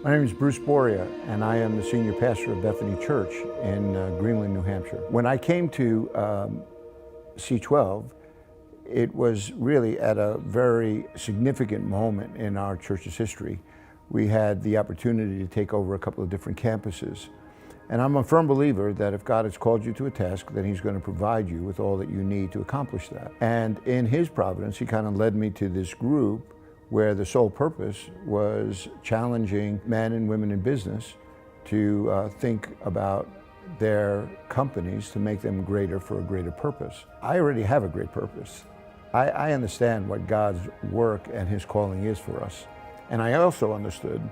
My name is Bruce Boria, and I am the senior pastor of Bethany Church in Greenland, New Hampshire. When I came to C12, it was really at a very significant moment in our church's history. We had the opportunity to take over a couple of different campuses. And I'm a firm believer that if God has called you to a task, then He's going to provide you with all that you need to accomplish that. And in His providence, He kind of led me to this group where the sole purpose was challenging men and women in business to think about their companies to make them greater for a greater purpose. I already have a great purpose. I understand what God's work and His calling is for us. And I also understood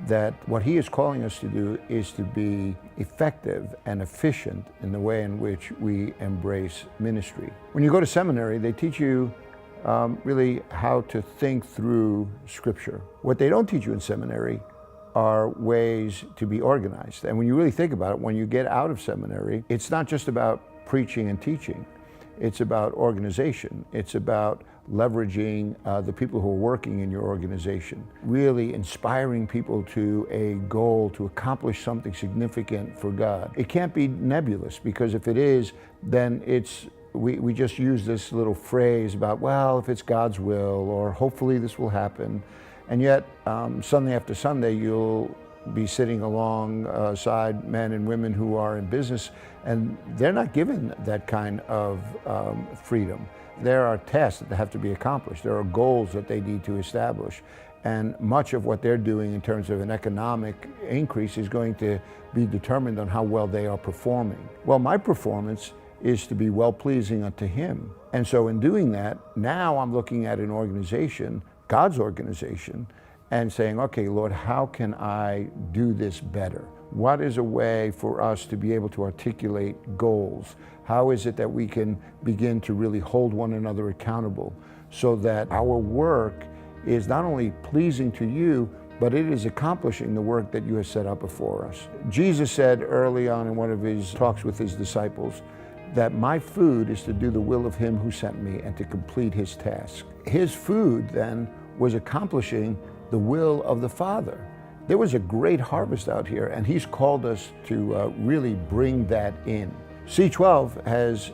that what He is calling us to do is to be effective and efficient in the way in which we embrace ministry. When you go to seminary, they teach you really how to think through Scripture. What they don't teach you in seminary are ways to be organized. And when you really think about it, when you get out of seminary, it's not just about preaching and teaching. It's about organization. It's about leveraging the people who are working in your organization, really inspiring people to a goal to accomplish something significant for God. It can't be nebulous, because if it is, then we just use this little phrase about, well, if it's God's will, or hopefully this will happen. And yet, Sunday after Sunday, you'll be sitting alongside men and women who are in business, and they're not given that kind of freedom. There are tasks that have to be accomplished. There are goals that they need to establish. And much of what they're doing in terms of an economic increase is going to be determined on how well they are performing. Well, my performance is to be well-pleasing unto Him. And so in doing that, now I'm looking at an organization, God's organization, and saying, okay, Lord, how can I do this better? What is a way for us to be able to articulate goals? How is it that we can begin to really hold one another accountable so that our work is not only pleasing to You, but it is accomplishing the work that You have set up before us? Jesus said early on in one of His talks with His disciples that my food is to do the will of Him who sent me and to complete His task. His food then was accomplishing the will of the Father. There was a great harvest out here, and He's called us to really bring that in. C12 has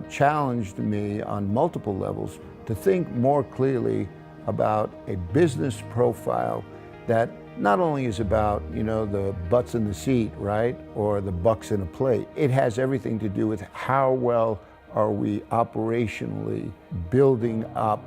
challenged me on multiple levels to think more clearly about a business profile that not only is about, the butts in the seat, right? Or the bucks in a plate. It has everything to do with how well are we operationally building up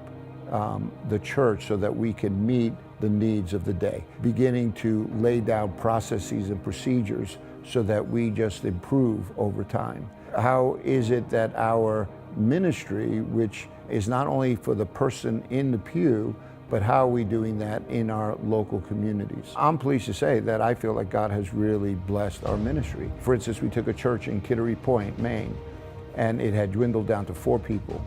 the church so that we can meet the needs of the day, beginning to lay down processes and procedures so that we just improve over time. How is it that our ministry, which is not only for the person in the pew, but how are we doing that in our local communities? I'm pleased to say that I feel like God has really blessed our ministry. For instance, we took a church in Kittery Point, Maine, and it had dwindled down to 4 people.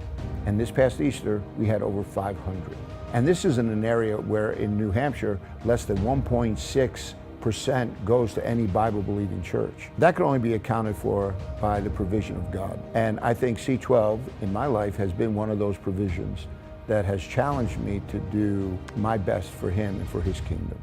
And this past Easter, we had over 500. And this is in an area where in New Hampshire, less than 1.6% goes to any Bible-believing church. That can only be accounted for by the provision of God. And I think C12 in my life has been one of those provisions that has challenged me to do my best for Him and for His kingdom.